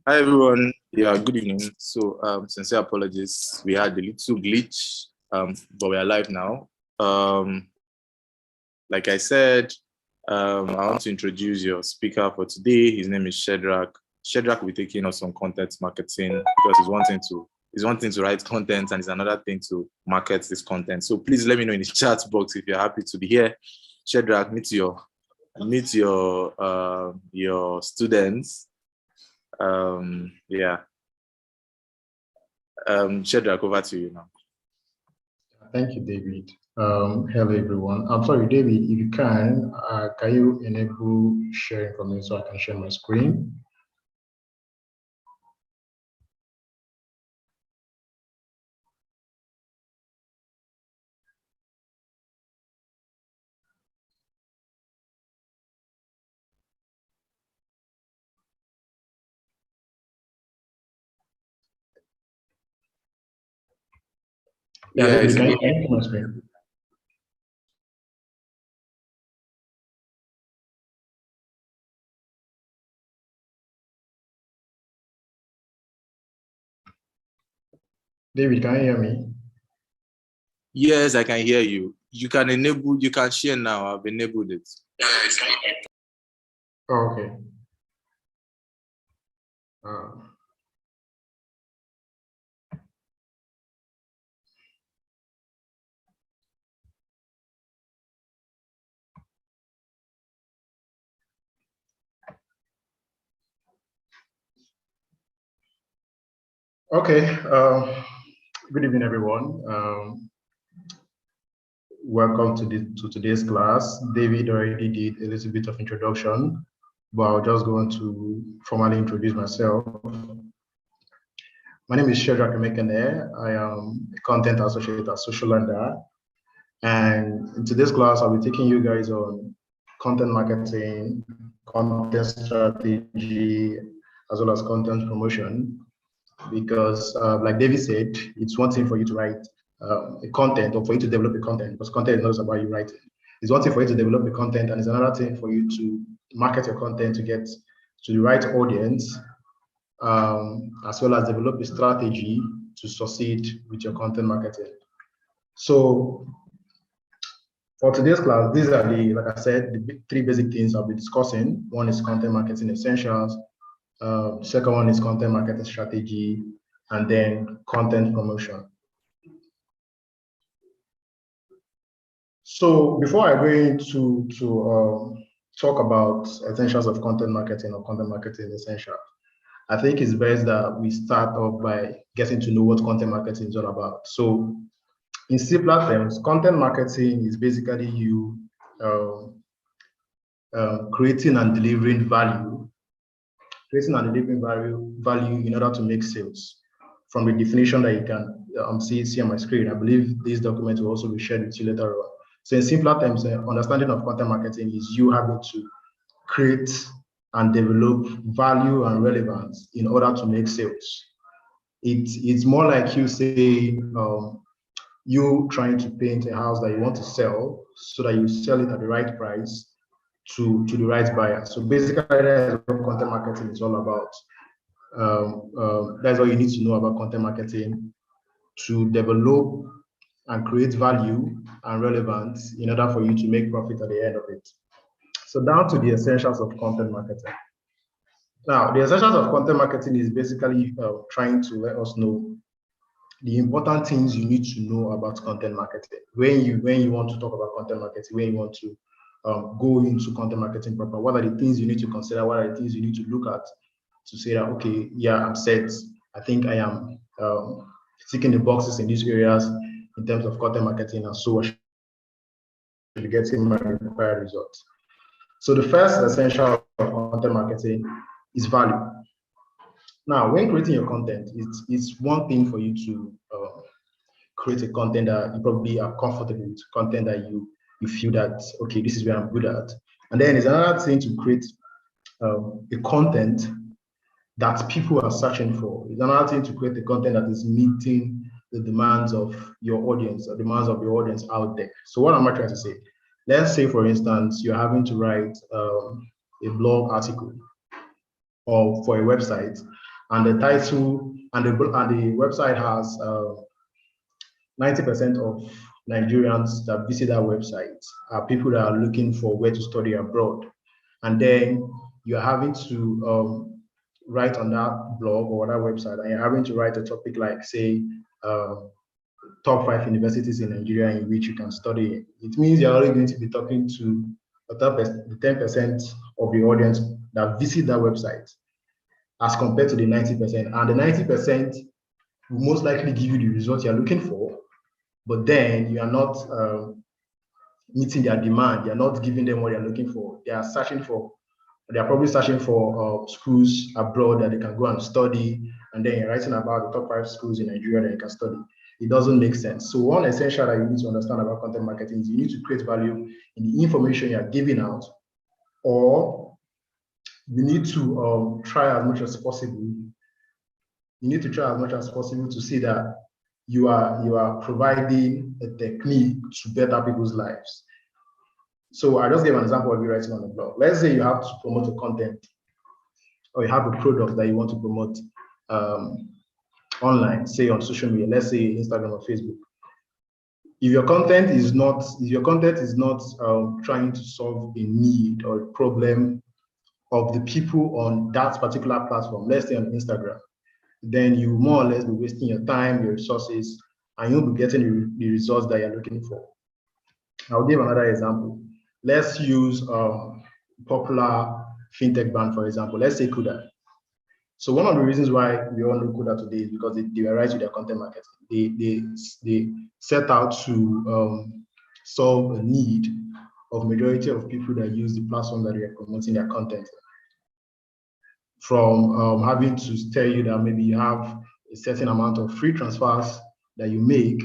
Hi everyone. Yeah, good evening. So sincere apologies. We had a little glitch, but we are live now. Like I said, I want to introduce your speaker for today. His name is Shedrack. Shedrack will be taking us on content marketing because it's one thing to write content and it's another thing to market this content. So please let me know in the chat box if you're happy to be here. Shedrack, meet your students. Yeah. Shedrack, over to you now. Thank you, David. Hello, everyone. I'm sorry, David, if you can you enable sharing for me so I can share my screen? Yeah, David, can you share my screen? David, can you hear me? Yes, I can hear you. You can share now. I've enabled it. Oh, okay. Okay. Good evening, everyone. Welcome to today's class. David already did a little bit of introduction, but I'll just go on to formally introduce myself. My name is Shedrack Emekene. I am a content associate at Socialanda. And in today's class, I'll be taking you guys on content marketing, content strategy, as well as content promotion. Because like David said, it's one thing for you to write a content or for you to develop a content, because content is not just about you writing. It's one thing for you to develop a content, and it's another thing for you to market your content to get to the right audience, as well as develop a strategy to succeed with your content marketing. So for today's class, these are like I said, the three basic things I'll be discussing. One is content marketing essentials. Second one is content marketing strategy, and then content promotion. So before I go into talk about essentials of content marketing or content marketing essentials, I think it's best that we start off by getting to know what content marketing is all about. So in simpler terms, content marketing is basically you creating and delivering value in order to make sales. From the definition that you can see on my screen, I believe this document will also be shared with you later on. So in simpler terms, understanding of content marketing is you having to create and develop value and relevance in order to make sales. It's more like you say, you trying to paint a house that you want to sell so that you sell it at the right price to the right buyer. So basically, that's what content marketing is all about. That's all you need to know about content marketing to develop and create value and relevance in order for you to make profit at the end of it. So down to the essentials of content marketing. Now, the essentials of content marketing is basically trying to let us know the important things you need to know about content marketing. When you want to talk about content marketing, when you want to go into content marketing proper, what are the things you need to consider? What are the things you need to look at to say that, okay, yeah, I'm set. I think I am ticking the boxes in these areas in terms of content marketing, and so I should be getting my required results. So the first essential of content marketing is value. Now, when creating your content, it's one thing for you to create a content that you probably are comfortable with, content that you feel that, okay, this is where I'm good at. And then it's another thing to create a content that people are searching for. It's another thing to create a content that is meeting the demands of your audience, or demands of your audience out there. So what am I trying to say? Let's say, for instance, you're having to write a blog article or for a website, and the title and the website has 90% of Nigerians that visit that website are people that are looking for where to study abroad. And then you're having to write on that blog or that website, and you're having to write a topic like, say, top 5 universities in Nigeria in which you can study. It means you're only going to be talking to the 10% of the audience that visit that website as compared to the 90%. And the 90% will most likely give you the results you're looking for, but then you are not meeting their demand. You're not giving them what they're looking for. They are probably searching for schools abroad that they can go and study, and then you're writing about the top 5 schools in Nigeria that you can study. It doesn't make sense. So one essential that you need to understand about content marketing is you need to create value in the information you're giving out, or you need to try as much as possible. You need to try as much as possible to see that you are providing a technique to better people's lives. So I just gave an example of you writing on the blog. Let's say you have to promote a content, or you have a product that you want to promote online, say on social media, let's say Instagram or Facebook. If your content is not trying to solve a need or a problem of the people on that particular platform, let's say on Instagram, then you more or less be wasting your time, your resources, and you'll be getting the results that you're looking for. I'll give another example. Let's use popular fintech brand, for example. Let's say Kuda. So one of the reasons why we all know Kuda today is because they were right with their content marketing. They set out to solve a need of majority of people that use the platform that they are promoting their content. From having to tell you that maybe you have a certain amount of free transfers that you make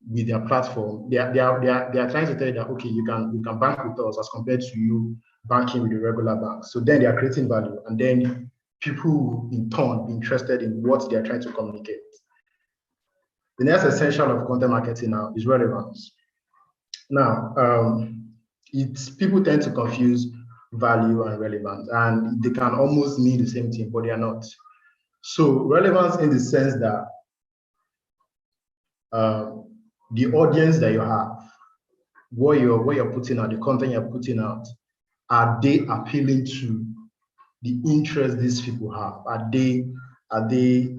with their platform, they are trying to tell you that, okay, you can bank with us as compared to you banking with the regular bank. So then they are creating value, and then people in turn be interested in what they are trying to communicate. The next essential of content marketing now is relevance. Now, people tend to confuse value and relevance, and they can almost mean the same thing, but they are not. So relevance in the sense that the audience that you have, what you're putting out, the content you're putting out, are they appealing to the interest these people have? Are they going to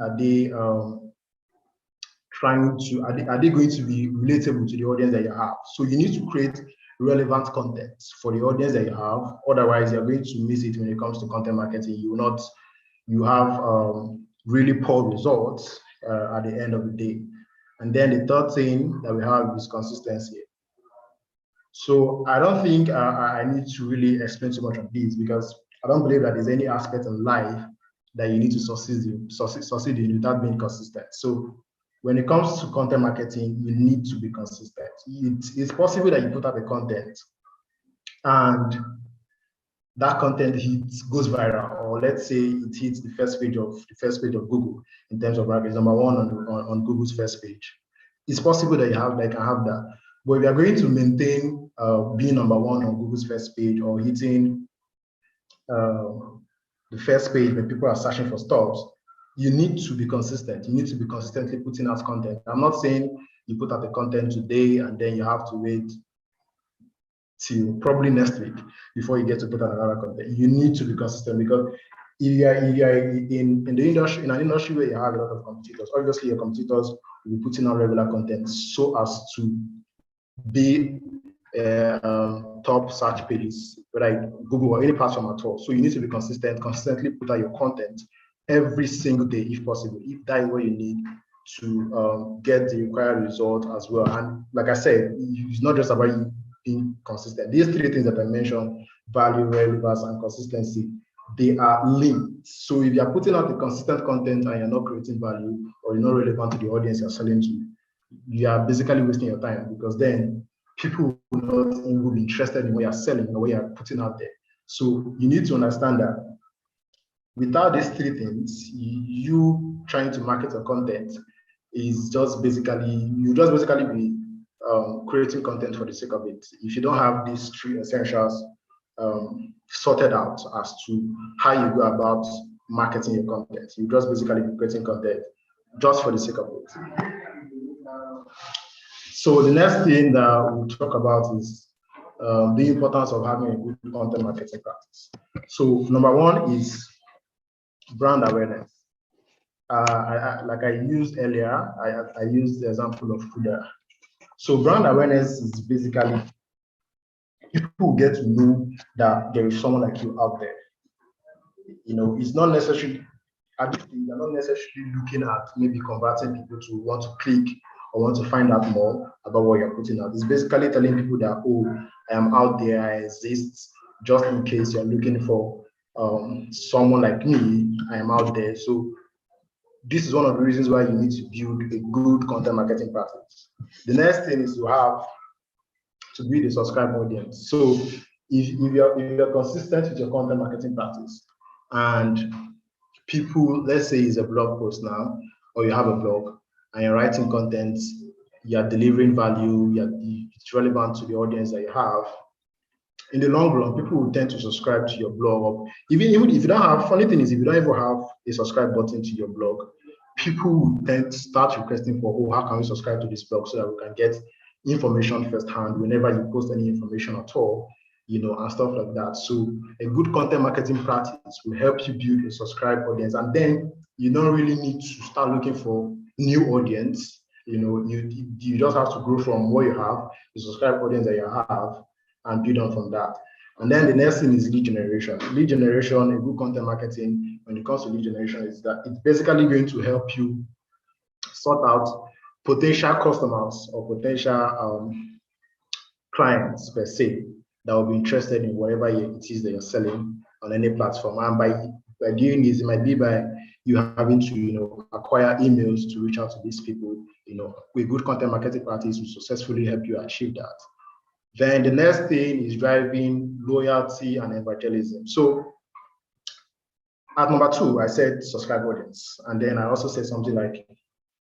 be relatable to the audience that you have? So you need to create relevant content for the audience that you have. Otherwise, you're going to miss it when it comes to content marketing. You have really poor results at the end of the day. And then the third thing that we have is consistency. So I don't think I need to really explain too much of this, because I don't believe that there's any aspect in life that you need to succeed in without being consistent. So when it comes to content marketing, you need to be consistent. It's possible that you put up a content and that content goes viral, or let's say it hits the first page of Google in terms of rankings, number 1 on Google's first page. It's possible that you can have that. But if you're going to maintain being number 1 on Google's first page, or hitting the first page when people are searching for stuff, you need to be consistent. You need to be consistently putting out content. I'm not saying you put out the content today and then you have to wait till probably next week before you get to put out another content. You need to be consistent, because if you are in the industry, in an industry where you have a lot of competitors, obviously your competitors will be putting out regular content so as to be top search pages, whether Google or any platform at all. So you need to be consistently put out your content every single day if possible, if that is what you need to get the required result as well. And like I said, it's not just about you being consistent. These 3 things that I mentioned, value, relevance, and consistency, they are linked. So if you are putting out the consistent content and you're not creating value, or you're not relevant to the audience you're selling to, you are basically wasting your time, because then people will not even be interested in what you're selling or what you're putting out there. So you need to understand that without these 3 things, you trying to market your content is just basically be creating content for the sake of it. If you don't have these 3 essentials sorted out as to how you go about marketing your content. You just basically be creating content just for the sake of it. So the next thing that we'll talk about is the importance of having a good content marketing practice. So number one is brand awareness. Like I used earlier, I used the example of Kuda. So brand awareness is basically people get to know that there is someone like you out there. You know, it's not necessarily, you're not necessarily looking at maybe converting people to want to click or want to find out more about what you're putting out. It's basically telling people that, oh, I am out there, I exist, just in case you're looking for someone like me, I am out there. So this is one of the reasons why you need to build a good content marketing practice. The next thing is to build a subscribe audience. So if you're consistent with your content marketing practice, and people, let's say it's a blog post now, or you have a blog and you're writing content, you're delivering value, it's relevant to the audience that you have, in the long run, people will tend to subscribe to your blog. Even if you don't have, funny thing is, if you don't ever have a subscribe button to your blog, people will tend to start requesting for, oh, how can we subscribe to this blog so that we can get information firsthand whenever you post any information at all, you know, and stuff like that. So a good content marketing practice will help you build a subscribe audience, and then you don't really need to start looking for new audience. You know, you just have to grow from what you have, the subscribe audience that you have, and build on from that. And then the next thing is lead generation. Lead generation, a good content marketing, when it comes to lead generation, is that it's basically going to help you sort out potential customers or potential clients per se that will be interested in whatever it is that you're selling on any platform. And by doing this, it might be by you having to, you know, acquire emails to reach out to these people. You know, with good content marketing practice will successfully help you achieve that. Then the next thing is driving loyalty and evangelism. So at number 2, I said subscribe audience. And then I also said something like,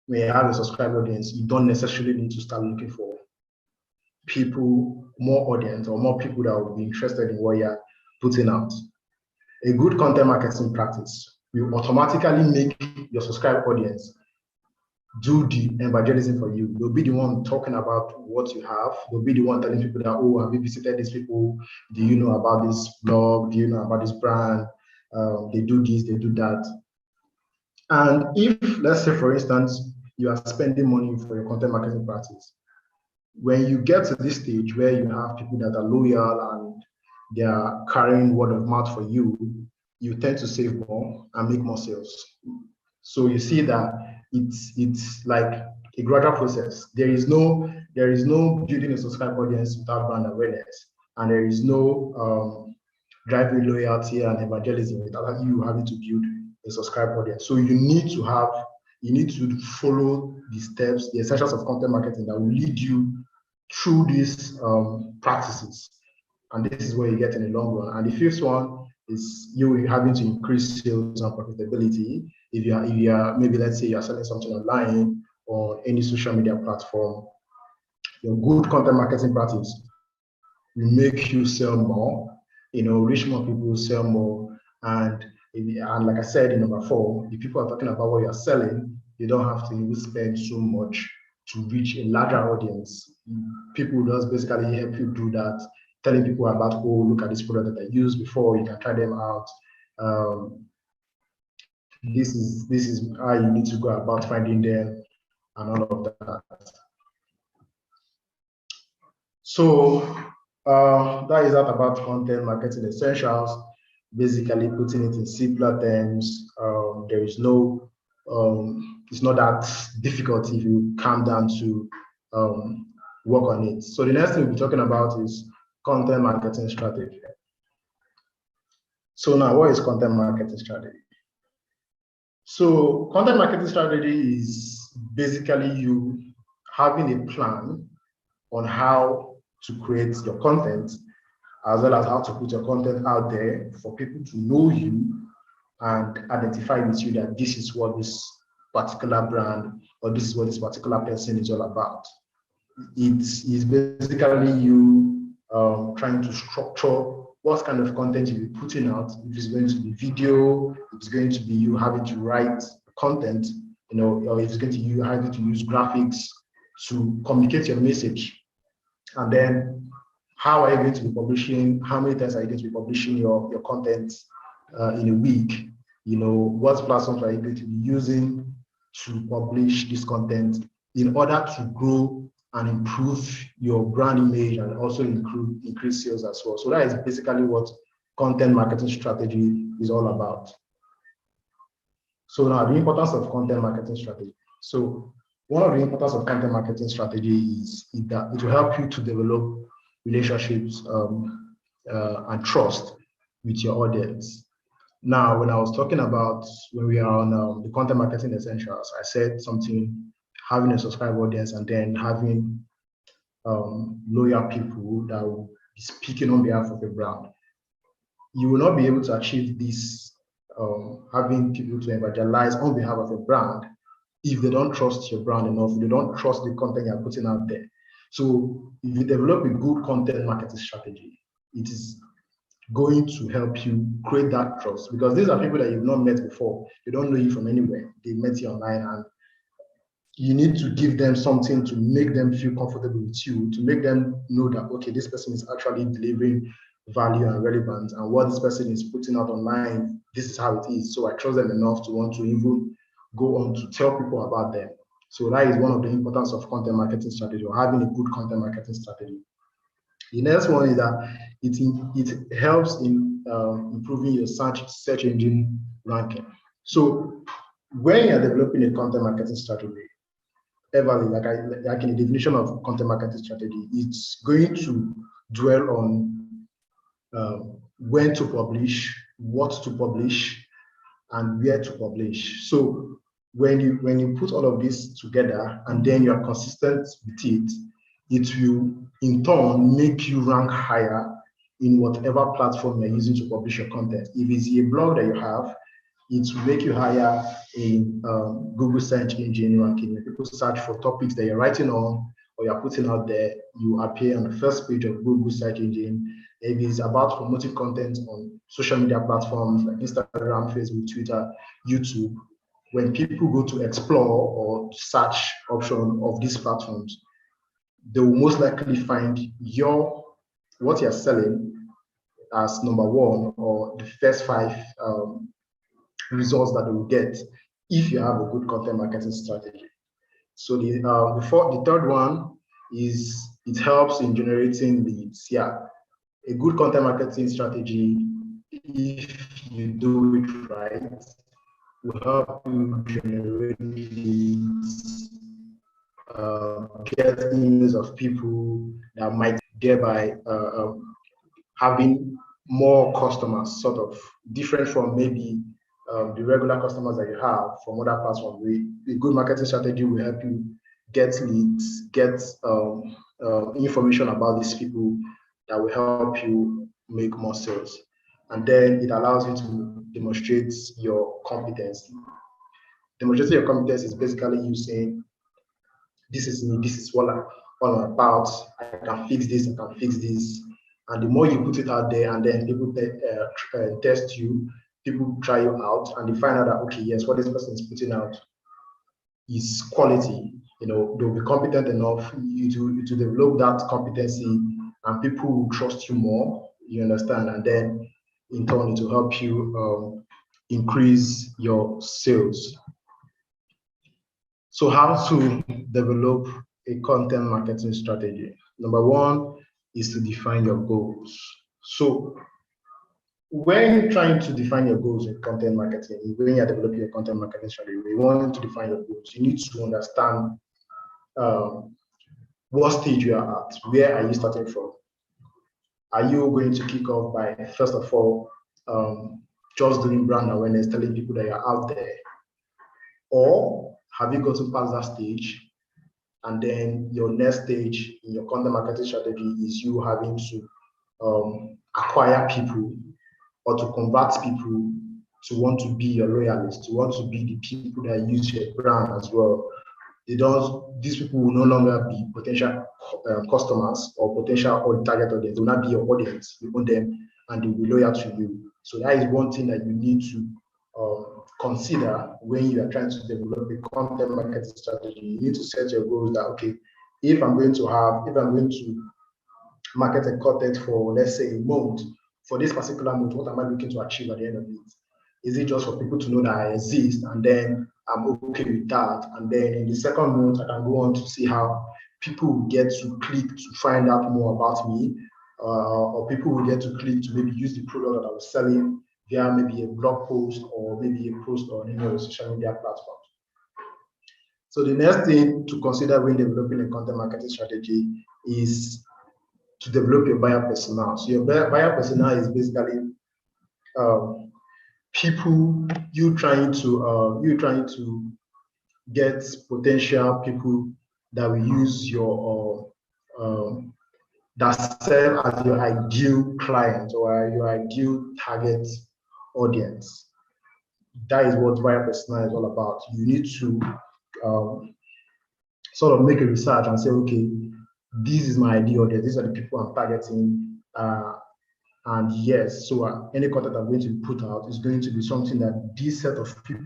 when you have a subscribe audience, you don't necessarily need to start looking for people, more audience, or more people that will be interested in what you're putting out. A good content marketing practice will automatically make your subscribe audience do the evangelism for you. They'll be the one talking about what you have. They'll be the one telling people that, oh, have you visited these people? Do you know about this blog? Do you know about this brand? They do this, they do that. And if, let's say, for instance, you are spending money for your content marketing practice, when you get to this stage where you have people that are loyal and they are carrying word of mouth for you, you tend to save more and make more sales. So you see that it's like a gradual process. There is no building a subscribe audience without brand awareness, and there is no driving loyalty and evangelism without you having to build a subscribe audience. So you need to follow the steps, the essentials of content marketing that will lead you through these practices. And this is where you get in the long run. And the fifth one is you having to increase sales and profitability. If you are maybe, let's say you're selling something online or any social media platform, your good content marketing practice will make you sell more, you know, reach more people, sell more. And like I said in number 4, if people are talking about what you're selling, you don't have to even spend so much to reach a larger audience. People just basically help you do that, telling people about, oh, look at this product that I used before, you can try them out. This is how you need to go about finding them and all of that. So that is that about content marketing essentials. Basically putting it in simpler terms. There is no, it's not that difficult if you calm down to work on it. So the next thing we'll be talking about is content marketing strategy. So now, what is content marketing strategy? So content marketing strategy is basically you having a plan on how to create your content, as well as how to put your content out there for people to know you and identify with you that this is what this particular brand or this is what this particular person is all about. It is basically you trying to structure what kind of content you'll be putting out. If it's going to be video, if it's going to be you having to write content, or if it's going to be you having to use graphics to communicate your message. And then how are you going to be publishing? How many times are you going to be publishing your content in a week? What platforms are you going to be using to publish this content in order to grow and improve your brand image and also increase sales as well. So that is basically what content marketing strategy is all about. So now the importance of content marketing strategy. So one of the importance of content marketing strategy is that it will help you to develop relationships and trust with your audience. Now, when I was talking about when we are on the content marketing essentials, I said something, having a subscriber audience and then having loyal people that will be speaking on behalf of the brand. You will not be able to achieve this, having people to evangelize on behalf of a brand if they don't trust your brand enough, if they don't trust the content you're putting out there. So if you develop a good content marketing strategy, it is going to help you create that trust, because these are people that you've not met before. They don't know you from anywhere. They met you online, and you need to give them something to make them feel comfortable with you, to make them know that, okay, this person is actually delivering value and relevance, and what this person is putting out online, this is how it is. So I trust them enough to want to even go on to tell people about them. So that is one of the importance of content marketing strategy, or having a good content marketing strategy. The next one is that it helps in improving your search engine ranking. So when you're developing a content marketing strategy, Everly, like in the definition of content marketing strategy, it's going to dwell on when to publish, what to publish, and where to publish. So when you put all of this together and then you're consistent with it, it will in turn make you rank higher in whatever platform you're using to publish your content. If it's a blog that you have, it will make you higher in Google search engine ranking. When people search for topics that you're writing on or you're putting out there, you appear on the first page of Google search engine. If it's about promoting content on social media platforms like Instagram, Facebook, Twitter, YouTube, when people go to explore or search option of these platforms, they will most likely find what you're selling as number one, or the first 5 results that they will get if you have a good content marketing strategy. So the third one is it helps in generating leads. Yeah, a good content marketing strategy, if you do it right, will help you generate leads, get emails of people that might thereby having more customers, sort of different from maybe the regular customers that you have from other platforms. A good marketing strategy will help you get leads, get information about these people that will help you make more sales. And then it allows you to demonstrate your competence. Demonstrating your competence is basically you saying, this is me, this is what I'm about, I can fix this, I can fix this. And the more you put it out there and then people test you, people try you out, and they find out that, okay, yes, what this person is putting out is quality. They'll be competent enough to develop that competency, and people will trust you more, you understand? And then in turn, it will help you increase your sales. So how to develop a content marketing strategy? Number one is to define your goals. So when you're trying to define your goals in content marketing, when you're developing a content marketing strategy, you want to define your goals. You need to understand what stage you are at. Where are you starting from? Are you going to kick off by, first of all, just doing brand awareness, telling people that you're out there? Or have you gotten past that stage, and then your next stage in your content marketing strategy is you having to acquire people or to convert people to want to be your loyalists, to want to be the people that use your brand as well. These people will no longer be potential customers or potential or target audience. They will not be your audience. You own them, and they'll be loyal to you. So that is one thing that you need to consider when you are trying to develop a content marketing strategy. You need to set your goals that, okay, if I'm going to market a content for, let's say, a month, for this particular month, what am I looking to achieve at the end of it? Is it just for people to know that I exist, and then I'm okay with that? And then in the second month, I can go on to see how people will get to click to find out more about me, or people will get to click to maybe use the product that I was selling via maybe a blog post or maybe a post on any of the social media platforms. So the next thing to consider when developing a content marketing strategy is to develop your buyer persona. So your buyer persona is basically people you trying to get potential people that will use your that serve as your ideal client or your ideal target audience. That is what buyer persona is all about. You need to sort of make a research and say, okay, this is my ideal audience. These are the people I'm targeting. And yes, so any content I'm going to put out is going to be something that this set of people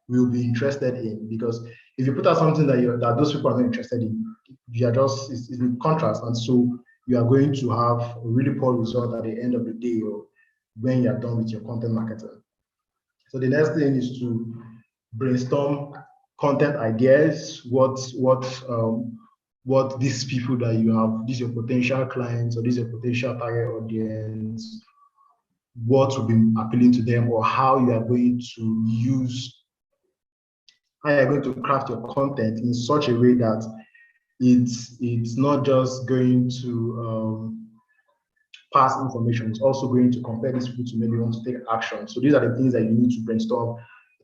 will be interested in. Because if you put out something that those people are not interested in, you are just it's in contrast, and so you are going to have a really poor result at the end of the day or when you are done with your content marketing. So the next thing is to brainstorm content ideas. What these people that you have, these are your potential clients or these are your potential target audience, what will be appealing to them, or how you are going to craft your content in such a way that it's not just going to pass information, it's also going to compel these people to maybe want to take action. So these are the things that you need to brainstorm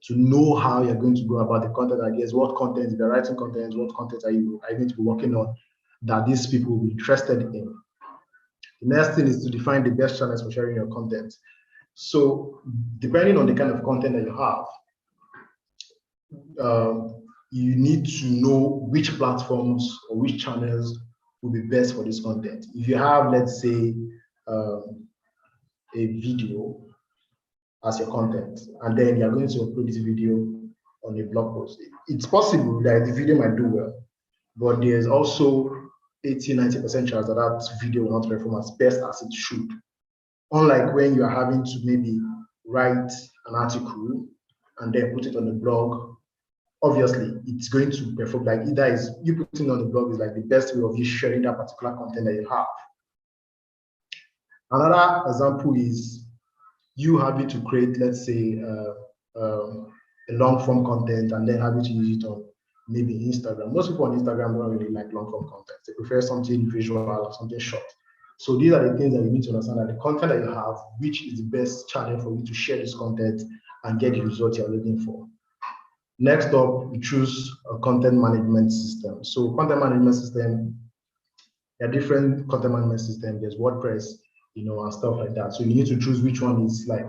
to know how you're going to go about the content ideas, what content, if you're writing content, what content are you going to be working on that these people will be interested in. The next thing is to define the best channels for sharing your content. So depending on the kind of content that you have, you need to know which platforms or which channels will be best for this content. If you have, let's say, a video as your content, and then you're going to upload this video on a blog post, it's possible that the video might do well, but there's also 80-90% chance that that video will not perform as best as it should. Unlike when you are having to maybe write an article and then put it on the blog, obviously it's going to perform. Like, either is you putting it on the blog is like the best way of you sharing that particular content that you have. Another example is you having to create, let's say, a long form content and then having to use it on maybe Instagram. Most people on Instagram don't really like long form content. They prefer something visual or something short. So these are the things that you need to understand, that the content that you have, which is the best channel for you to share this content and get the result you're looking for. Next up, we choose a content management system. So content management system, there are different content management systems. There's WordPress, and stuff like that. So you need to choose which one is like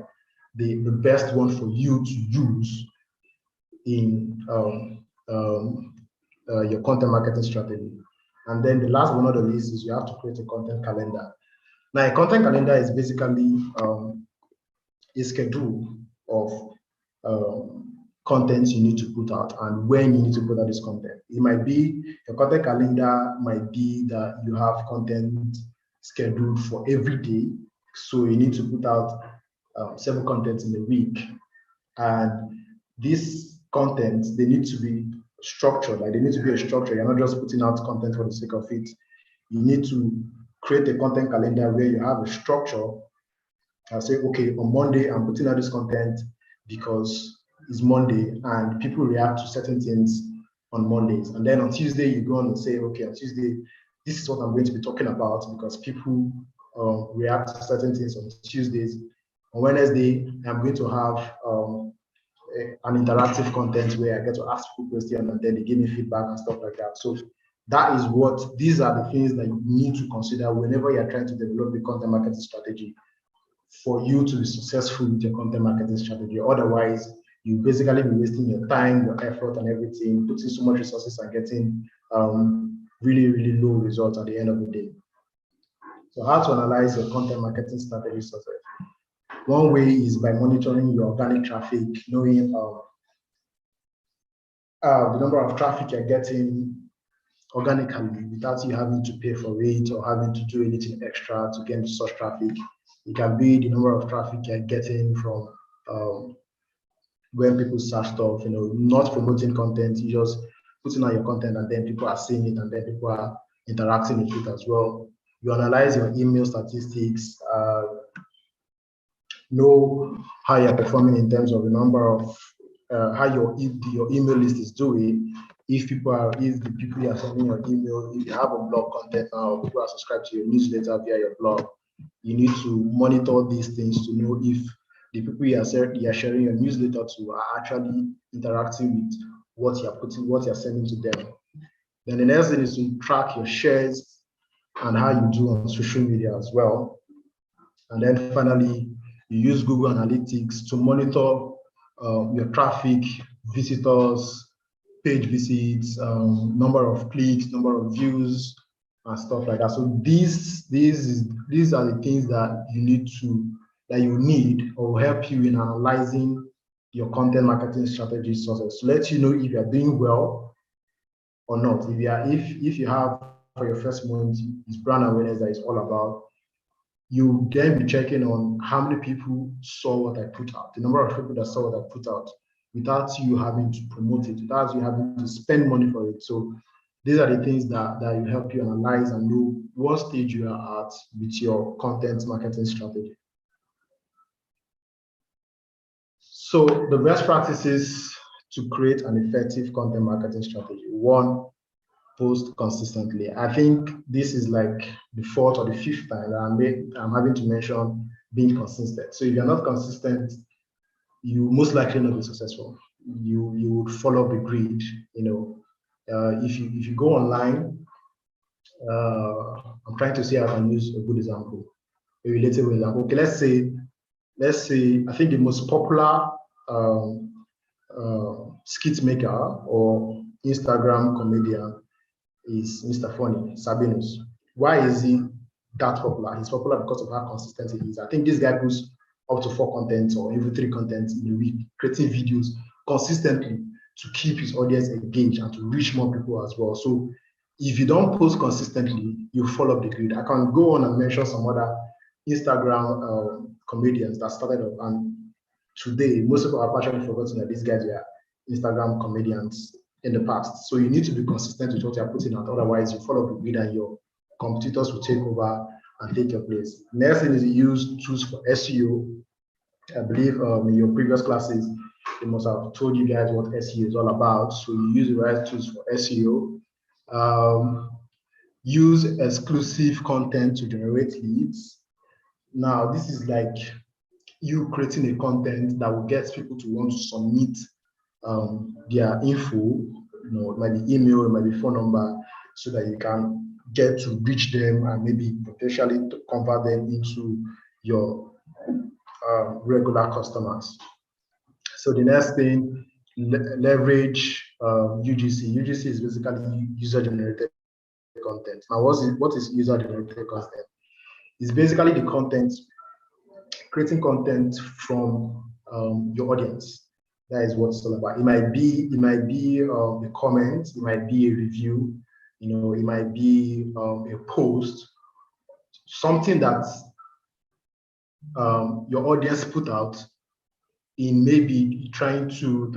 the best one for you to use in your content marketing strategy. And then the last one on the list is you have to create a content calendar. Now, a content calendar is basically a schedule of content you need to put out and when you need to put out this content. It might be, your content calendar might be that you have content scheduled for every day. So you need to put out 7 contents in a week. And these contents, they need to be structured. Like, they need to be a structure. You're not just putting out content for the sake of it. You need to create a content calendar where you have a structure. I'll say, okay, on Monday, I'm putting out this content because it's Monday and people react to certain things on Mondays. And then on Tuesday, you go on and say, okay, on Tuesday, this is what I'm going to be talking about because people react to certain things on Tuesdays. On Wednesday, I'm going to have an interactive content where I get to ask people questions and then they give me feedback and stuff like that. So that is these are the things that you need to consider whenever you're trying to develop a content marketing strategy for you to be successful with your content marketing strategy. Otherwise, you basically be wasting your time, your effort and everything, putting so much resources and getting really, really low results at the end of the day. So how to analyze your content marketing strategy success? One way is by monitoring your organic traffic, knowing the number of traffic you're getting organically without you having to pay for it or having to do anything extra to get such traffic. It can be the number of traffic you're getting from when people search stuff, not promoting content, you just putting out your content and then people are seeing it and then people are interacting with it as well. You analyze your email statistics, know how you're performing in terms of the number of how your email list is doing. If the people you are sending your email, if you have a blog content now, people are subscribed to your newsletter via your blog, you need to monitor these things to know if the people you are sharing your newsletter to are actually interacting with what you're sending to them. Then the next thing is to track your shares and how you do on social media as well. And then finally, you use Google Analytics to monitor your traffic, visitors, page visits, number of clicks, number of views, and stuff like that. So these are the things that you need or will help you in analyzing your content marketing strategy success to let you know if you are doing well or not. If you have for your first month is brand awareness that is all about, you then be checking on how many people saw what I put out, the number of people that saw what I put out without you having to promote it, without you having to spend money for it. So these are the things that will help you analyze and know what stage you are at with your content marketing strategy. So the best practices to create an effective content marketing strategy. One, post consistently. I think this is like the fourth or the fifth time that I'm having to mention being consistent. So if you're not consistent, you most likely not be successful. You would follow the grid. If you go online, I'm trying to see how I can use a good example, a relatable example. Okay, let's say I think the most popular skit maker or Instagram comedian is Mr. Funny, Sabinus. Why is he that popular? He's popular because of how consistent he is. I think this guy puts up to 4 contents or even 3 contents in a week, creating videos consistently to keep his audience engaged and to reach more people as well. So if you don't post consistently, you fall off the grid. I can go on and mention some other Instagram comedians that started up, and today most people have actually forgotten that these guys were Instagram comedians in the past. So you need to be consistent with what you're putting out. Otherwise, you follow the grid and your competitors will take over and take your place. Next thing is you use tools for SEO. I believe in your previous classes, they must have told you guys what SEO is all about. So you use the right tools for SEO. Use exclusive content to generate leads. Now, this is like you creating a content that will get people to want to submit their info, it might be email, it might be phone number, so that you can get to reach them and maybe potentially to convert them into your regular customers. So the next thing, leverage UGC. UGC is basically user-generated content. Now, what is user-generated content? It's basically the content, creating content from your audience. That is what it's all about. It might be a comment, it might be a review, it might be a post, something that your audience put out in maybe trying to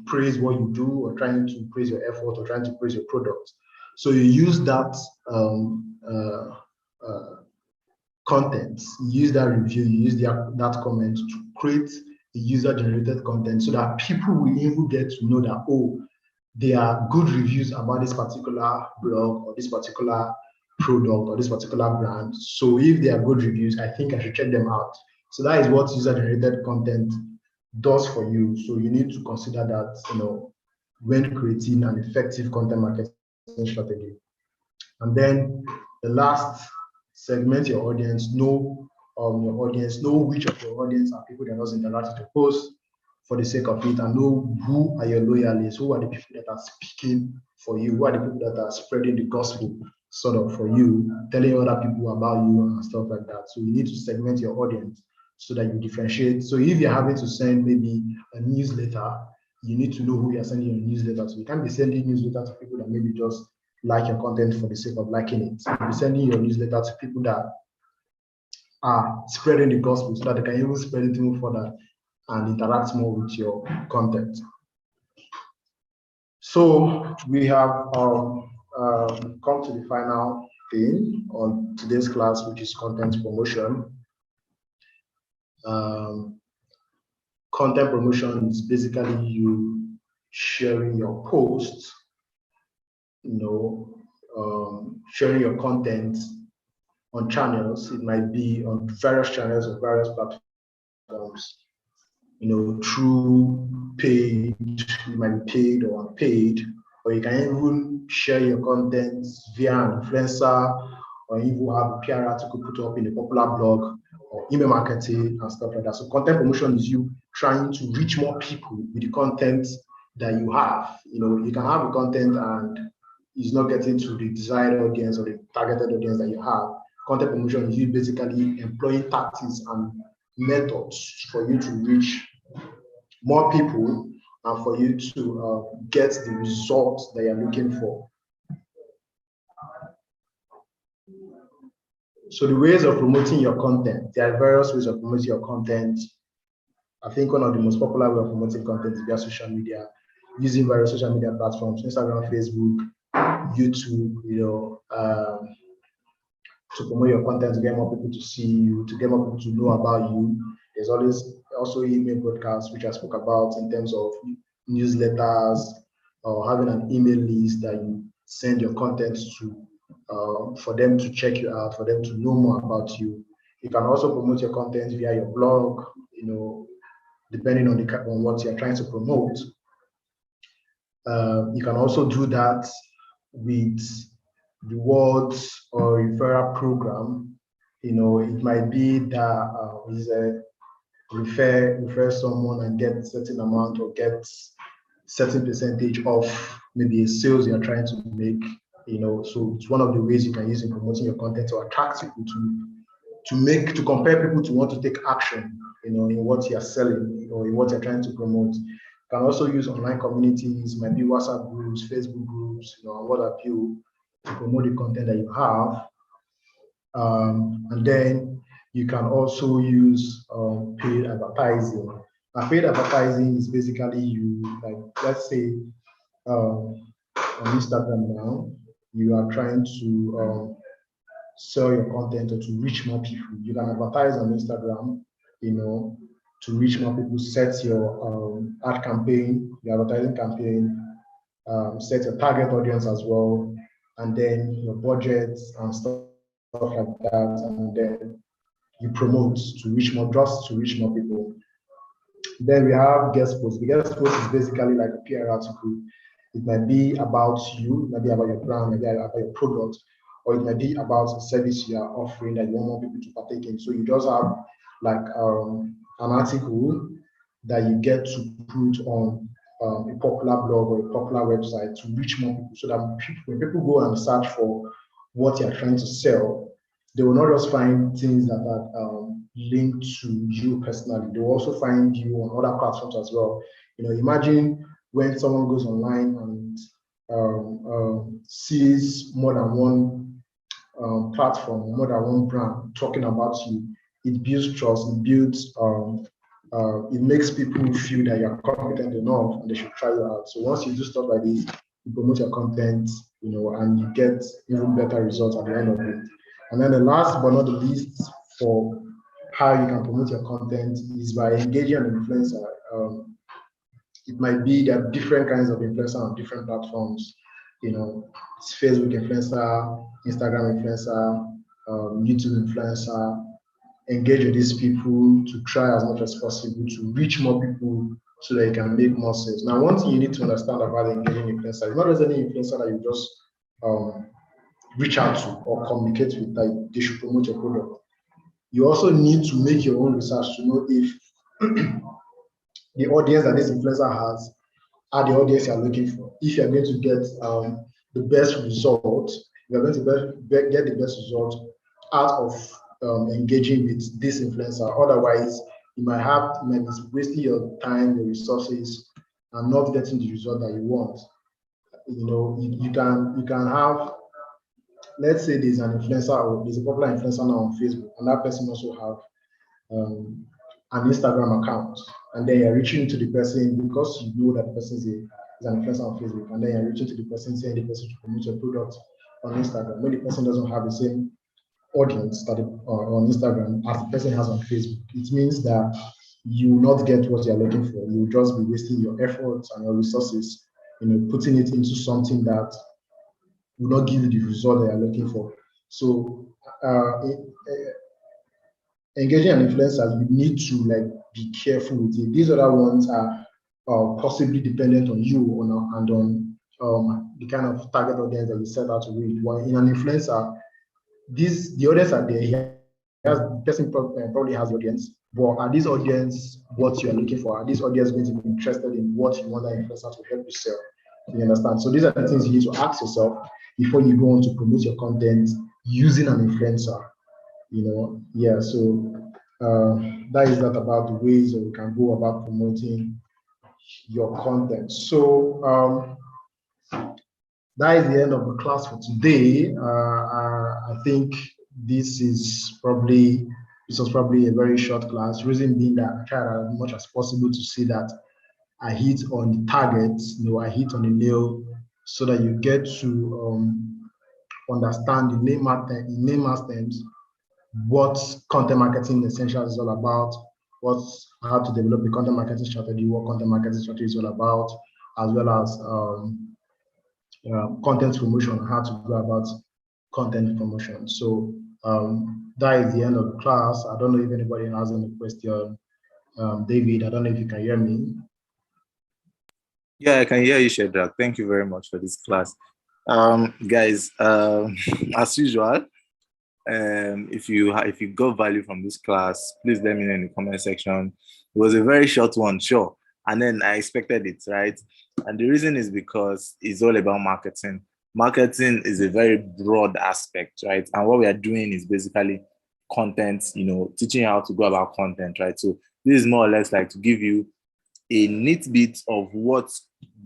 praise what you do, or trying to praise your effort, or trying to praise your product. So you use that content, you use that review, you use that comment to create the user-generated content, so that people will even get to know that, oh, there are good reviews about this particular blog or this particular product or this particular brand. So if there are good reviews, I think I should check them out. So that is what user-generated content does for you. So you need to consider that, when creating an effective content marketing strategy. And then the last, segment your audience, know which of your audience are people that are not interacting to post for the sake of it, and know who are your loyalists, who are the people that are speaking for you, who are the people that are spreading the gospel, sort of for you, telling other people about you and stuff like that. So you need to segment your audience so that you differentiate. So if you're having to send maybe a newsletter, you need to know who you're sending your newsletter to. You can't be sending newsletter to people that maybe just like your content for the sake of liking it. You'll be sending your newsletter to people that are spreading the gospel so that they can even spread it even further and interact more with your content. So we have come to the final thing on today's class, which is content promotion. Content promotion is basically you sharing your posts, sharing your content on channels. It might be on various channels or various platforms, through paid, you might be paid or unpaid, or you can even share your content via an influencer, or even have a PR article put up in a popular blog or email marketing and stuff like that. So content promotion is you trying to reach more people with the content that you have. You can have a content and it's not getting to the desired audience or the targeted audience that you have. Content promotion is you basically employing tactics and methods for you to reach more people and for you to get the results that you're looking for. So the ways of promoting your content, there are various ways of promoting your content. I think one of the most popular ways of promoting content is via social media, using various social media platforms, Instagram, Facebook, YouTube, to promote your content, to get more people to see you, to get more people to know about you. There's always also email broadcasts, which I spoke about in terms of newsletters or having an email list that you send your content to for them to check you out, for them to know more about you. You can also promote your content via your blog, depending on what you're trying to promote. You can also do that with rewards or referral program. It might be that is a refer someone and get certain amount or get certain percentage off maybe a sales you're trying to make. So it's one of the ways you can use in promoting your content to attract people to compare people to want to take action, in what you're selling or in what you're trying to promote. You can also use online communities, maybe WhatsApp groups, Facebook groups, and what have you, to promote the content that you have. And then you can also use paid advertising. Now, paid advertising is basically you, like, let's say on Instagram now, you are trying to sell your content or to reach more people. You can advertise on Instagram, to reach more people, set your ad campaign, your advertising campaign, set your target audience as well, and then your budgets and stuff like that, and then you promote to reach more, just to reach more people. Then we have guest posts. The guest post is basically like a PR article. It might be about you, it might be about your brand, maybe about your product, or it might be about a service you are offering that you want more people to partake in. So you just have like an article that you get to put on a popular blog or a popular website to reach more people, so that when people go and search for what you're trying to sell, they will not just find things that are linked to you personally. They will also find you on other platforms as well. Imagine when someone goes online and sees more than one platform, more than one brand talking about you. It builds trust, it builds, it makes people feel that you're competent enough and they should try you out. So once you do stuff like this, you promote your content, and you get even better results at the end of it. And then the last but not the least for how you can promote your content is by engaging an influencer. It might be that different kinds of influencers on different platforms. It's Facebook influencer, Instagram influencer, YouTube influencer. Engage with these people to try as much as possible to reach more people so that you can make more sales. Now, one thing you need to understand about engaging influencer, it's not just any influencer that you just reach out to or communicate with that they should promote your product. You also need to make your own research to know if the audience that this influencer has are the audience you're looking for. If you're going to get the best result you're going to get the best result out of engaging with this influencer. Otherwise, you might be wasting your time, your resources, and not getting the result that you want. You know, you can have, let's say there's an influencer or there's a popular influencer now on Facebook, and that person also have an Instagram account, and then you're reaching to the person because you know that the person is an influencer on Facebook, and then you're reaching to the person saying the person to promote your product on Instagram when the person doesn't have the same audience that on Instagram as the person has on Facebook. It means that you will not get what you're looking for. You'll just be wasting your efforts and your resources, you know, putting it into something that will not give you the result that you're looking for. So engaging an influencer, you need to like be careful with it. These other ones are possibly dependent on you and on the kind of target audience that you set out to reach. While in an influencer, the audience are there. The person probably has the audience, but are this audience what you are looking for? Are this audience going to be interested in what you want that influencer to help you sell? You understand? So these are the things you need to ask yourself before you go on to promote your content using an influencer. You know, yeah. So that is that about the ways that we can go about promoting your content. So that is the end of the class for today. I think this was probably a very short class. Reason being that I tried as much as possible to see that I hit on the target, you know, I hit on the nail, so that you get to understand in layman's terms what content marketing essentials is all about, how to develop the content marketing strategy, what content marketing strategy is all about, as well as content promotion, how to go about content promotion. So that is the end of the class. I don't know if anybody has any question. David, I don't know if you can hear me. Yeah, I can hear you, Shedrack. Thank you very much for this class. Guys, as usual, if you got value from this class, please let me know in the comment section. It was a very short one, sure. And then I expected it, right? And the reason is because it's all about marketing. Marketing is a very broad aspect, right? And what we are doing is basically content, you know, teaching you how to go about content, right? So this is more or less like to give you a neat bit of what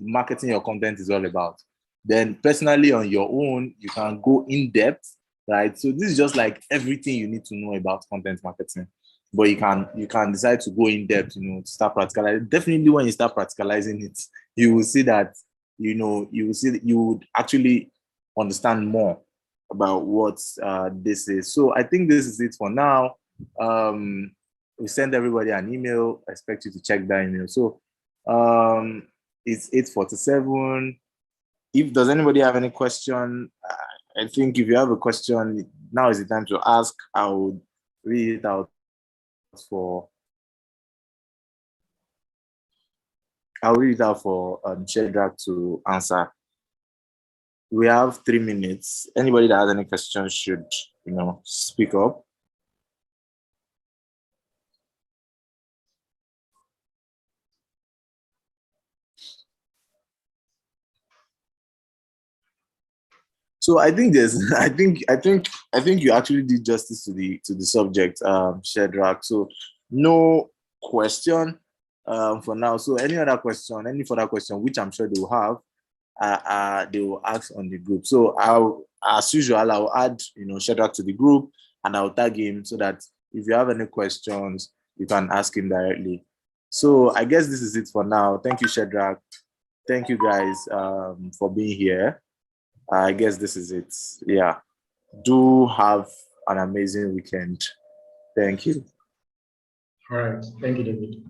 marketing your content is all about. Then personally on your own, you can go in depth, right? So this is just like everything you need to know about content marketing. But you can decide to go in depth, you know, to start practicalizing. Definitely when you start practicalizing it, you will see that, you know, you would actually understand more about what this is. So I think this is it for now. We send everybody an email. I expect you to check that email. So it's 8:47. If does anybody have any question, I think if you have a question, now is the time to ask. I would read it out for Shedrack to answer. We have 3 minutes. Anybody that has any questions should, you know, speak up. So I think I think you actually did justice to the subject, Shedrack. So no question for now. So any further question, which I'm sure they will have, they will ask on the group. So as usual, I'll add, you know, Shedrack to the group, and I'll tag him so that if you have any questions, you can ask him directly. So I guess this is it for now. Thank you, Shedrack. Thank you guys for being here. I guess this is it. Yeah. Do have an amazing weekend. Thank you. All right. Thank you, David.